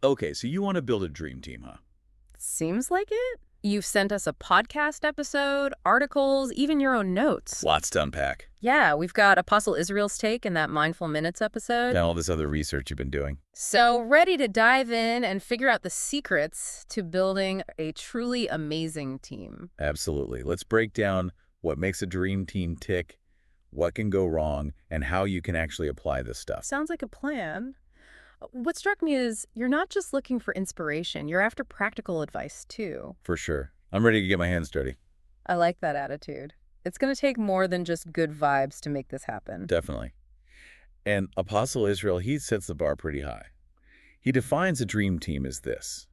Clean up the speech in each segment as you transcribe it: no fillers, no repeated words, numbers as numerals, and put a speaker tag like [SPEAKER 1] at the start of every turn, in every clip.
[SPEAKER 1] Okay, so you want to build a dream team, huh?
[SPEAKER 2] Seems like it. You've sent us a podcast episode, articles, even your own notes.
[SPEAKER 1] Lots to unpack.
[SPEAKER 2] Yeah, we've got Apostle Israel's take in that Mindful Minutes episode.
[SPEAKER 1] And all this other research you've been doing.
[SPEAKER 2] So, ready to dive in and figure out the secrets to building a truly amazing team.
[SPEAKER 1] Absolutely. Let's break down what makes a dream team tick, what can go wrong, and how you can actually apply this stuff.
[SPEAKER 2] Sounds like a plan. What struck me is you're not just looking for inspiration, you're after practical advice too.
[SPEAKER 1] For sure. I'm ready to get my hands dirty.
[SPEAKER 2] I like that attitude. It's going to take more than just good vibes to make this happen.
[SPEAKER 1] Definitely. And Apostle Israel, he sets the bar pretty high. He defines a dream team as this: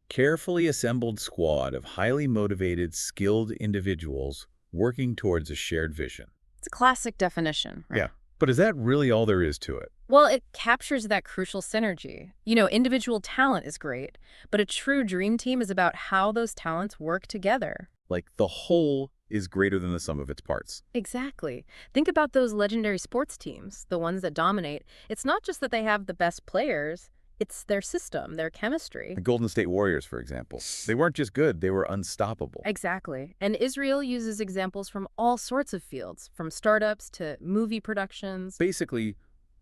[SPEAKER 1] carefully assembled squad of highly motivated, skilled individuals working towards a shared vision.
[SPEAKER 2] It's a classic definition, right?
[SPEAKER 1] Yeah. But is that really all there is to it?
[SPEAKER 2] Well, it captures that crucial synergy. Individual talent is great, but a true dream team is about how those talents work together.
[SPEAKER 1] Like the whole is greater than the sum of its parts.
[SPEAKER 2] Exactly. Think about those legendary sports teams, the ones that dominate. It's not just that they have the best players, it's their system, their chemistry.
[SPEAKER 1] The Golden State Warriors, for example. They weren't just good, they were unstoppable.
[SPEAKER 2] Exactly. And Israel uses examples from all sorts of fields, from startups to movie productions.
[SPEAKER 1] Basically,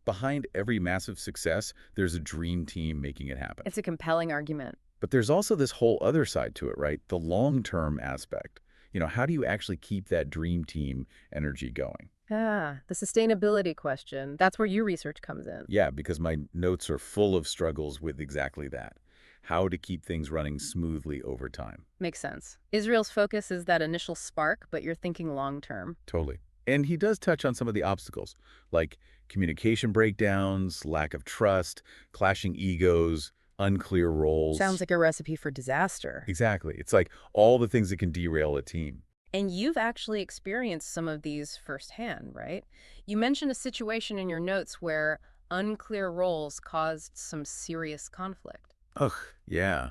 [SPEAKER 1] behind every massive success, there's a dream team making it happen.
[SPEAKER 2] It's a compelling argument.
[SPEAKER 1] But there's also this whole other side to it, right? The long-term aspect. How do you actually keep that dream team energy going?
[SPEAKER 2] The sustainability question. That's where your research comes in.
[SPEAKER 1] Yeah, because my notes are full of struggles with exactly that. How to keep things running smoothly over time.
[SPEAKER 2] Makes sense. Israel's focus is that initial spark, but you're thinking long term.
[SPEAKER 1] Totally. And he does touch on some of the obstacles, like communication breakdowns, lack of trust, clashing egos, unclear roles.
[SPEAKER 2] Sounds like a recipe for disaster.
[SPEAKER 1] Exactly. It's like all the things that can derail a team.
[SPEAKER 2] And you've actually experienced some of these firsthand, right? You mentioned a situation in your notes where unclear roles caused some serious conflict.
[SPEAKER 1] Ugh, yeah.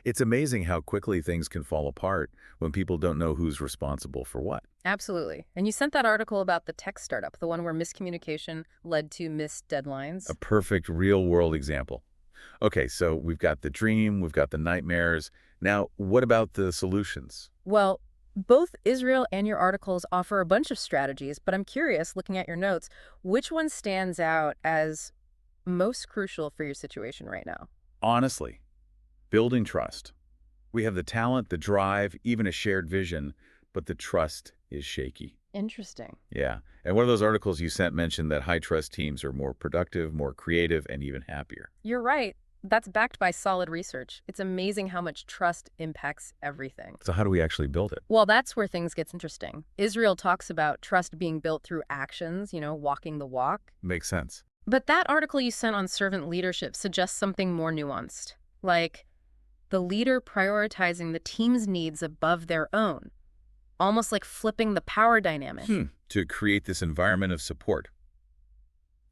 [SPEAKER 1] It's amazing how quickly things can fall apart when people don't know who's responsible for what.
[SPEAKER 2] Absolutely. And you sent that article about the tech startup, the one where miscommunication led to missed deadlines.
[SPEAKER 1] A perfect real-world example. Okay, so we've got the dream, we've got the nightmares. Now, what about the solutions?
[SPEAKER 2] Well, both Israel and your articles offer a bunch of strategies, but I'm curious, looking at your notes, which one stands out as most crucial for your situation right now?
[SPEAKER 1] Honestly, building trust. We have the talent, the drive, even a shared vision, but the trust is shaky.
[SPEAKER 2] Interesting.
[SPEAKER 1] Yeah. And one of those articles you sent mentioned that high trust teams are more productive, more creative, and even happier.
[SPEAKER 2] You're right. That's backed by solid research. It's amazing how much trust impacts everything.
[SPEAKER 1] So how do we actually build it?
[SPEAKER 2] Well, that's where things gets interesting. Israel talks about trust being built through actions, walking the walk.
[SPEAKER 1] Makes sense.
[SPEAKER 2] But that article you sent on servant leadership suggests something more nuanced, like the leader prioritizing the team's needs above their own, almost like flipping the power dynamic.
[SPEAKER 1] To create this environment of support.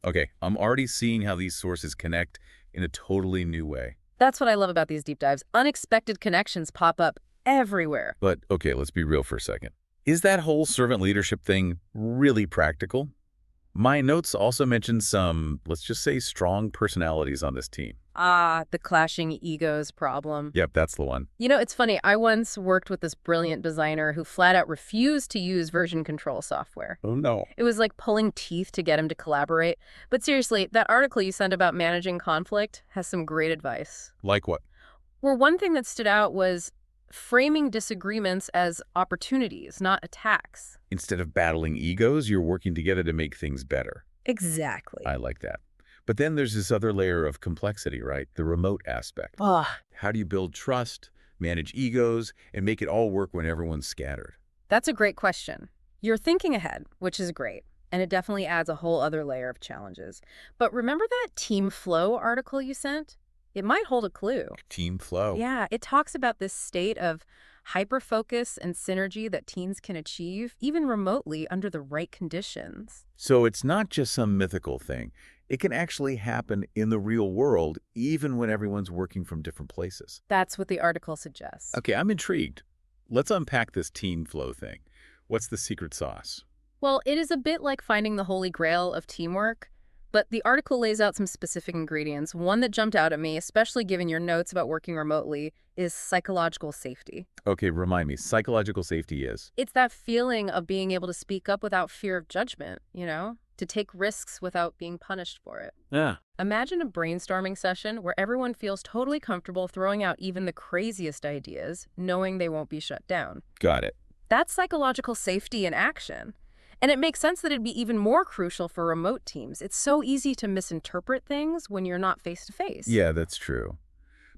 [SPEAKER 1] Okay, I'm already seeing how these sources connect in a totally new way.
[SPEAKER 2] That's what I love about these deep dives. Unexpected connections pop up everywhere.
[SPEAKER 1] But okay, let's be real for a second. Is that whole servant leadership thing really practical? My notes also mention some, let's just say, strong personalities on this team.
[SPEAKER 2] The clashing egos problem.
[SPEAKER 1] Yep, that's the one.
[SPEAKER 2] It's funny. I once worked with this brilliant designer who flat out refused to use version control software.
[SPEAKER 1] Oh, no.
[SPEAKER 2] It was like pulling teeth to get him to collaborate. But seriously, that article you sent about managing conflict has some great advice.
[SPEAKER 1] Like what?
[SPEAKER 2] Well, one thing that stood out was framing disagreements as opportunities, not attacks.
[SPEAKER 1] Instead of battling egos, you're working together to make things better.
[SPEAKER 2] Exactly.
[SPEAKER 1] I like that. But then there's this other layer of complexity, right? The remote aspect. How do you build trust, manage egos, and make it all work when everyone's scattered?
[SPEAKER 2] That's a great question. You're thinking ahead, which is great, and it definitely adds a whole other layer of challenges. But remember that Team Flow article you sent? It might hold a clue.
[SPEAKER 1] Team flow.
[SPEAKER 2] Yeah, it talks about this state of hyper-focus and synergy that teams can achieve, even remotely, under the right conditions.
[SPEAKER 1] So it's not just some mythical thing. It can actually happen in the real world, even when everyone's working from different places.
[SPEAKER 2] That's what the article suggests.
[SPEAKER 1] Okay, I'm intrigued. Let's unpack this team flow thing. What's the secret sauce?
[SPEAKER 2] Well, it is a bit like finding the holy grail of teamwork. But the article lays out some specific ingredients. One that jumped out at me, especially given your notes about working remotely, is psychological safety.
[SPEAKER 1] Okay, remind me, psychological safety is?
[SPEAKER 2] It's that feeling of being able to speak up without fear of judgment, to take risks without being punished for it.
[SPEAKER 1] Yeah.
[SPEAKER 2] Imagine a brainstorming session where everyone feels totally comfortable throwing out even the craziest ideas, knowing they won't be shut down.
[SPEAKER 1] Got it.
[SPEAKER 2] That's psychological safety in action. And it makes sense that it'd be even more crucial for remote teams. It's so easy to misinterpret things when you're not face-to-face.
[SPEAKER 1] Yeah, that's true.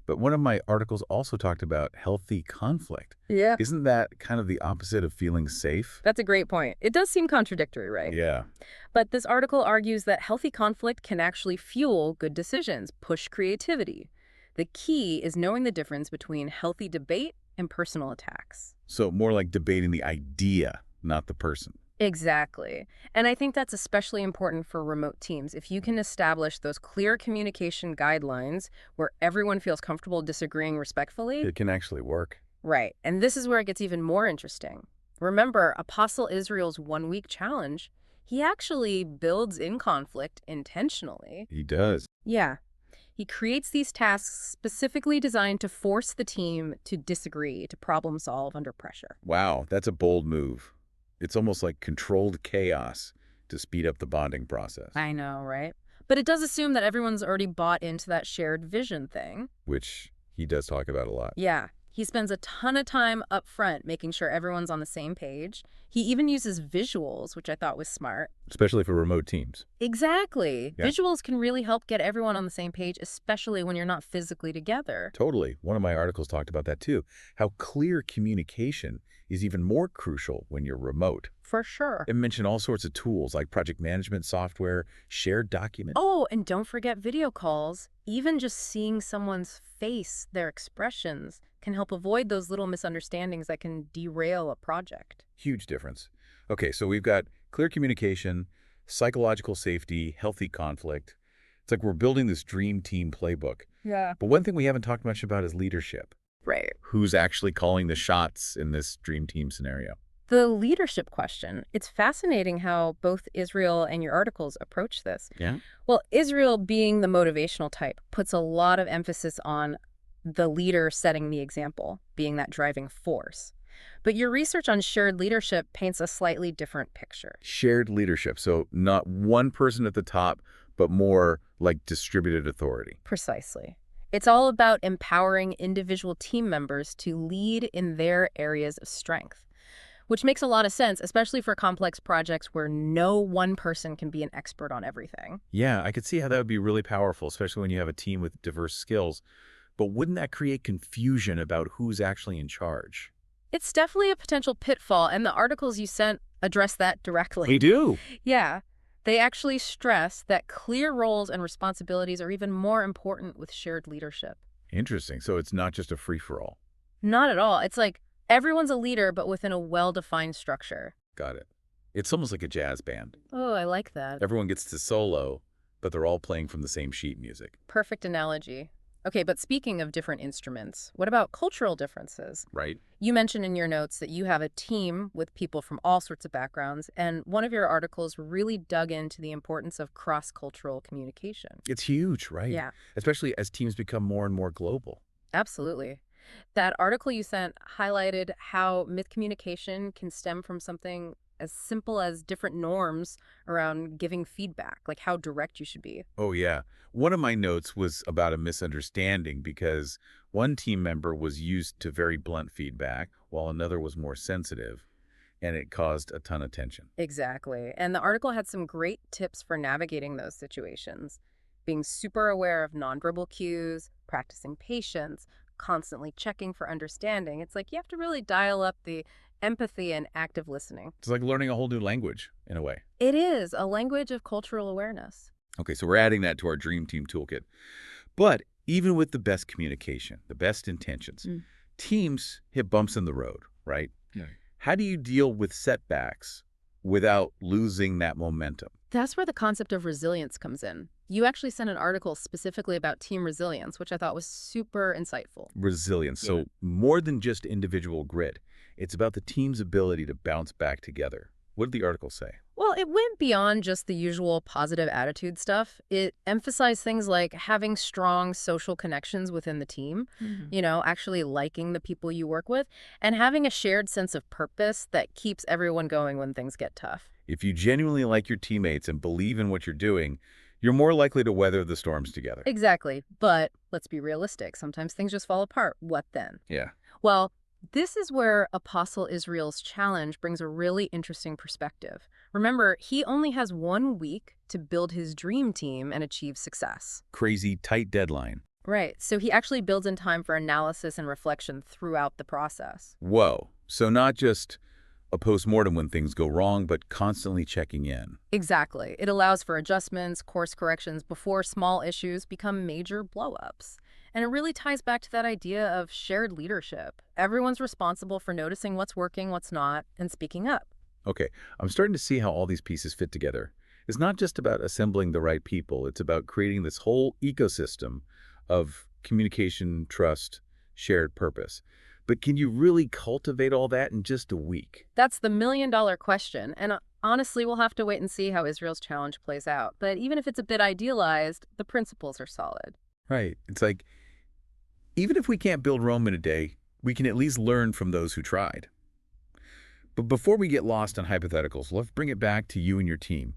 [SPEAKER 1] But one of my articles also talked about healthy conflict.
[SPEAKER 2] Yeah.
[SPEAKER 1] Isn't that kind of the opposite of feeling safe?
[SPEAKER 2] That's a great point. It does seem contradictory, right?
[SPEAKER 1] Yeah.
[SPEAKER 2] But this article argues that healthy conflict can actually fuel good decisions, push creativity. The key is knowing the difference between healthy debate and personal attacks.
[SPEAKER 1] So more like debating the idea, not the person.
[SPEAKER 2] Exactly. And I think that's especially important for remote teams. If you can establish those clear communication guidelines where everyone feels comfortable disagreeing respectfully.
[SPEAKER 1] It can actually work.
[SPEAKER 2] Right. And this is where it gets even more interesting. Remember, Apostle Israel's 1-week challenge, he actually builds in conflict intentionally.
[SPEAKER 1] He does.
[SPEAKER 2] Yeah. He creates these tasks specifically designed to force the team to disagree, to problem solve under pressure.
[SPEAKER 1] Wow, that's a bold move. It's almost like controlled chaos to speed up the bonding process,
[SPEAKER 2] I know, right? But it does assume that everyone's already bought into that shared vision thing.
[SPEAKER 1] which he does talk about a lot.
[SPEAKER 2] Yeah. He spends a ton of time up front making sure everyone's on the same page. He even uses visuals, which I thought was smart.
[SPEAKER 1] Especially for remote teams.
[SPEAKER 2] Exactly.
[SPEAKER 1] Yeah.
[SPEAKER 2] Visuals can really help get everyone on the same page, especially when you're not physically together.
[SPEAKER 1] Totally. One of my articles talked about that too. How clear communication is even more crucial when you're remote.
[SPEAKER 2] For sure.
[SPEAKER 1] It mentioned all sorts of tools like project management software, shared documents.
[SPEAKER 2] Oh, and don't forget video calls. Even just seeing someone's face, their expressions, can help avoid those little misunderstandings that can derail a project.
[SPEAKER 1] Huge difference. Okay, so we've got clear communication, psychological safety, healthy conflict. It's like we're building this dream team playbook.
[SPEAKER 2] Yeah.
[SPEAKER 1] But one thing we haven't talked much about is leadership.
[SPEAKER 2] Right.
[SPEAKER 1] Who's actually calling the shots in this dream team scenario?
[SPEAKER 2] The leadership question. It's fascinating how both Israel and your articles approach this.
[SPEAKER 1] Yeah.
[SPEAKER 2] Well, Israel, being the motivational type, puts a lot of emphasis on the leader setting the example, being that driving force. But your research on shared leadership paints a slightly different picture.
[SPEAKER 1] Shared leadership. So not one person at the top, but more like distributed authority.
[SPEAKER 2] Precisely. It's all about empowering individual team members to lead in their areas of strength, which makes a lot of sense, especially for complex projects where no one person can be an expert on everything.
[SPEAKER 1] Yeah, I could see how that would be really powerful, especially when you have a team with diverse skills. But wouldn't that create confusion about who's actually in charge?
[SPEAKER 2] It's definitely a potential pitfall, and the articles you sent address that directly.
[SPEAKER 1] We do.
[SPEAKER 2] Yeah. They actually stress that clear roles and responsibilities are even more important with shared leadership.
[SPEAKER 1] Interesting. So it's not just a free-for-all.
[SPEAKER 2] Not at all. It's like everyone's a leader, but within a well-defined structure.
[SPEAKER 1] Got it. It's almost like a jazz band.
[SPEAKER 2] Oh, I like that.
[SPEAKER 1] Everyone gets to solo, but they're all playing from the same sheet music.
[SPEAKER 2] Perfect analogy. Okay, but speaking of different instruments, what about cultural differences?
[SPEAKER 1] Right?
[SPEAKER 2] You mentioned in your notes that you have a team with people from all sorts of backgrounds, and one of your articles really dug into the importance of cross-cultural communication.
[SPEAKER 1] It's huge, right?
[SPEAKER 2] Yeah,
[SPEAKER 1] Especially as teams become more and more global.
[SPEAKER 2] absolutely. That article you sent highlighted how myth communication can stem from something as simple as different norms around giving feedback, like how direct you should be.
[SPEAKER 1] Oh, yeah. One of my notes was about a misunderstanding because one team member was used to very blunt feedback while another was more sensitive, and it caused a ton of tension.
[SPEAKER 2] Exactly. And the article had some great tips for navigating those situations. Being super aware of nonverbal cues, practicing patience, constantly checking for understanding. It's like you have to really dial up the empathy and active listening.
[SPEAKER 1] It's like learning a whole new language, in a way.
[SPEAKER 2] It is a language of cultural awareness.
[SPEAKER 1] Okay, so we're adding that to our Dream Team toolkit. But even with the best communication, the best intentions, teams hit bumps in the road, right?
[SPEAKER 3] Yeah.
[SPEAKER 1] How do you deal with setbacks without losing that momentum?
[SPEAKER 2] That's where the concept of resilience comes in. You actually sent an article specifically about team resilience, which I thought was super insightful.
[SPEAKER 1] Resilience. So more than just individual grit, it's about the team's ability to bounce back together. What did the article say?
[SPEAKER 2] Well, it went beyond just the usual positive attitude stuff. It emphasized things like having strong social connections within the team,
[SPEAKER 3] Mhm.
[SPEAKER 2] actually liking the people you work with, and having a shared sense of purpose that keeps everyone going when things get tough.
[SPEAKER 1] If you genuinely like your teammates and believe in what you're doing, you're more likely to weather the storms together.
[SPEAKER 2] Exactly. But let's be realistic. Sometimes things just fall apart. What then?
[SPEAKER 1] Yeah.
[SPEAKER 2] Well, this is where Apostle Israel's challenge brings a really interesting perspective. Remember, he only has 1 week to build his dream team and achieve success.
[SPEAKER 1] Crazy tight deadline.
[SPEAKER 2] Right, so he actually builds in time for analysis and reflection throughout the process.
[SPEAKER 1] Whoa. So not just a postmortem when things go wrong, but constantly checking in.
[SPEAKER 2] Exactly. It allows for adjustments, course corrections before small issues become major blow-ups. And it really ties back to that idea of shared leadership. Everyone's responsible for noticing what's working, what's not, and speaking up.
[SPEAKER 1] Okay, I'm starting to see how all these pieces fit together. It's not just about assembling the right people, it's about creating this whole ecosystem of communication, trust, shared purpose. But can you really cultivate all that in just a week?
[SPEAKER 2] That's the million-dollar question, and honestly, we'll have to wait and see how Israel's challenge plays out. But even if it's a bit idealized, the principles are solid.
[SPEAKER 1] Right. It's like, even if we can't build Rome in a day, we can at least learn from those who tried. But before we get lost on hypotheticals, let's bring it back to you and your team.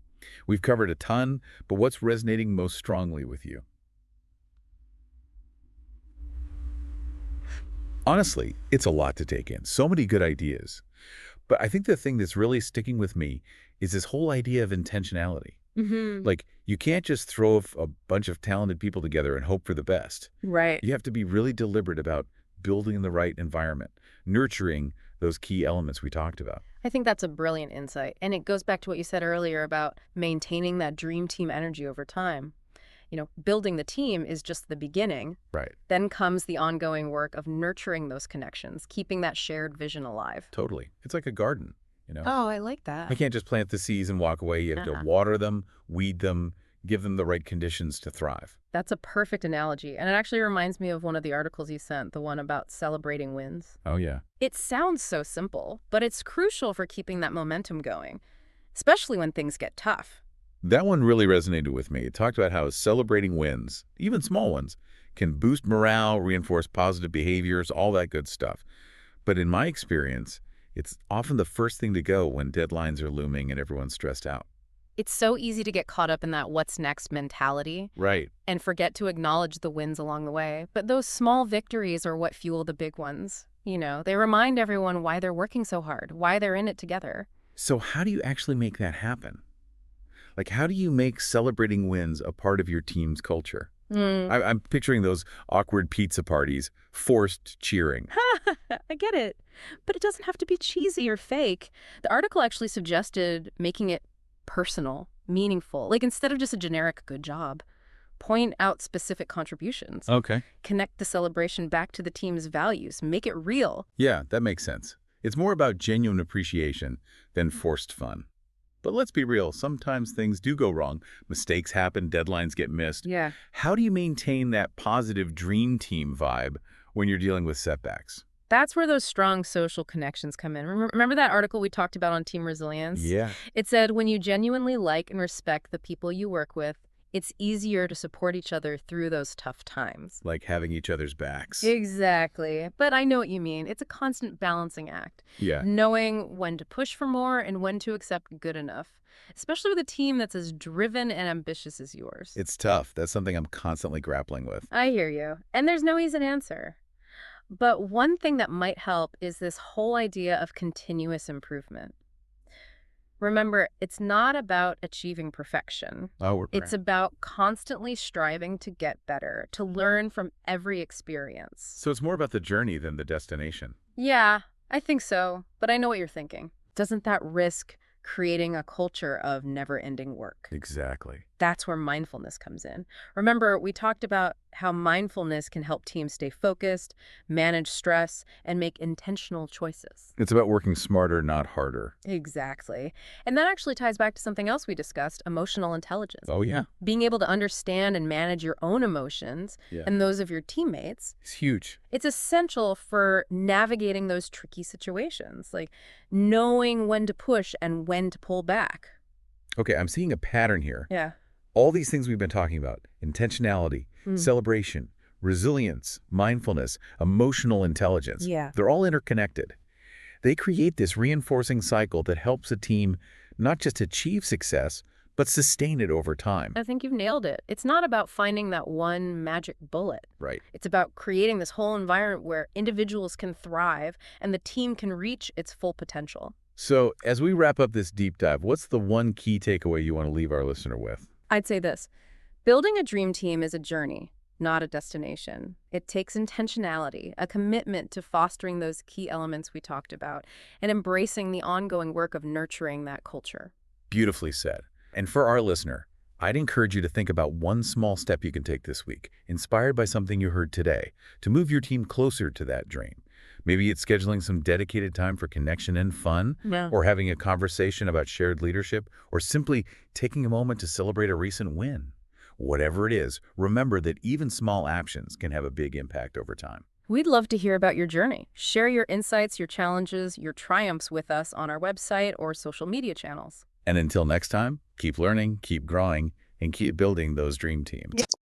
[SPEAKER 1] We've covered a ton, but what's resonating most strongly with you? Honestly, it's a lot to take in. So many good ideas. But I think the thing that's really sticking with me is this whole idea of intentionality.
[SPEAKER 2] Mm-hmm.
[SPEAKER 1] Like, you can't just throw a bunch of talented people together and hope for the best.
[SPEAKER 2] Right.
[SPEAKER 1] You have to be really deliberate about building the right environment, nurturing those key elements we talked about.
[SPEAKER 2] I think that's a brilliant insight. And it goes back to what you said earlier about maintaining that dream team energy over time. Building the team is just the beginning.
[SPEAKER 1] Right.
[SPEAKER 2] Then comes the ongoing work of nurturing those connections, keeping that shared vision alive.
[SPEAKER 1] Totally. It's like a garden,
[SPEAKER 2] Oh, I like that.
[SPEAKER 1] I can't just plant the seeds and walk away. You have to water them, weed them, give them the right conditions to thrive.
[SPEAKER 2] That's a perfect analogy. And it actually reminds me of one of the articles you sent, the one about celebrating wins.
[SPEAKER 1] Oh, yeah.
[SPEAKER 2] It sounds so simple, but it's crucial for keeping that momentum going, especially when things get tough.
[SPEAKER 1] That one really resonated with me. It talked about how celebrating wins, even small ones, can boost morale, reinforce positive behaviors, all that good stuff. But in my experience, it's often the first thing to go when deadlines are looming and everyone's stressed out.
[SPEAKER 2] It's so easy to get caught up in that what's next mentality
[SPEAKER 1] Right.
[SPEAKER 2] and forget to acknowledge the wins along the way. But those small victories are what fuel the big ones. They remind everyone why they're working so hard, why they're in it together.
[SPEAKER 1] So how do you actually make that happen? Like, how do you make celebrating wins a part of your team's culture? I'm picturing those awkward pizza parties, forced cheering.
[SPEAKER 2] I get it. But it doesn't have to be cheesy or fake. The article actually suggested making it personal, meaningful. Like, instead of just a generic good job, point out specific contributions.
[SPEAKER 1] Okay.
[SPEAKER 2] Connect the celebration back to the team's values. Make it real.
[SPEAKER 1] Yeah, that makes sense. It's more about genuine appreciation than forced fun. But let's be real, sometimes things do go wrong. Mistakes happen, deadlines get missed.
[SPEAKER 2] Yeah.
[SPEAKER 1] How do you maintain that positive dream team vibe when you're dealing with setbacks?
[SPEAKER 2] That's where those strong social connections come in. Remember that article we talked about on team resilience?
[SPEAKER 1] Yeah.
[SPEAKER 2] It said when you genuinely like and respect the people you work with, it's easier to support each other through those tough times.
[SPEAKER 1] Like having each other's backs.
[SPEAKER 2] Exactly. But I know what you mean. It's a constant balancing act.
[SPEAKER 1] Yeah.
[SPEAKER 2] Knowing when to push for more and when to accept good enough, especially with a team that's as driven and ambitious as yours.
[SPEAKER 1] It's tough. That's something I'm constantly grappling with.
[SPEAKER 2] I hear you. And there's no easy answer. But one thing that might help is this whole idea of continuous improvement. Remember, it's not about achieving perfection.
[SPEAKER 1] Oh,
[SPEAKER 2] It's about constantly striving to get better, to learn from every experience.
[SPEAKER 1] So it's more about the journey than the destination.
[SPEAKER 2] Yeah, I think so, but I know what you're thinking. Doesn't that risk creating a culture of never-ending work?
[SPEAKER 1] Exactly.
[SPEAKER 2] That's where mindfulness comes in. Remember, we talked about how mindfulness can help teams stay focused, manage stress, and make intentional choices.
[SPEAKER 1] It's about working smarter, not harder.
[SPEAKER 2] Exactly. And that actually ties back to something else we discussed, emotional intelligence.
[SPEAKER 1] Oh, yeah.
[SPEAKER 2] Being able to understand and manage your own emotions
[SPEAKER 1] Yeah.
[SPEAKER 2] and those of your teammates.
[SPEAKER 1] It's huge.
[SPEAKER 2] It's essential for navigating those tricky situations, like knowing when to push and when to pull back.
[SPEAKER 1] Okay, I'm seeing a pattern here.
[SPEAKER 2] Yeah.
[SPEAKER 1] All these things we've been talking about, intentionality,
[SPEAKER 2] Mm.
[SPEAKER 1] celebration, resilience, mindfulness, emotional intelligence,
[SPEAKER 2] Yeah.
[SPEAKER 1] they're all interconnected. They create this reinforcing cycle that helps a team not just achieve success, but sustain it over time.
[SPEAKER 2] I think you've nailed it. It's not about finding that one magic bullet.
[SPEAKER 1] Right.
[SPEAKER 2] It's about creating this whole environment where individuals can thrive and the team can reach its full potential.
[SPEAKER 1] So as we wrap up this deep dive, what's the one key takeaway you want to leave our listener with?
[SPEAKER 2] I'd say this: building a dream team is a journey, not a destination. It takes intentionality, a commitment to fostering those key elements we talked about, and embracing the ongoing work of nurturing that culture.
[SPEAKER 1] Beautifully said. And for our listener, I'd encourage you to think about one small step you can take this week, inspired by something you heard today, to move your team closer to that dream. Maybe it's scheduling some dedicated time for connection and fun,
[SPEAKER 2] Yeah.
[SPEAKER 1] or having a conversation about shared leadership, or simply taking a moment to celebrate a recent win. Whatever it is, remember that even small actions can have a big impact over time.
[SPEAKER 2] We'd love to hear about your journey. Share your insights, your challenges, your triumphs with us on our website or social media channels.
[SPEAKER 1] And until next time, keep learning, keep growing, and keep building those dream teams.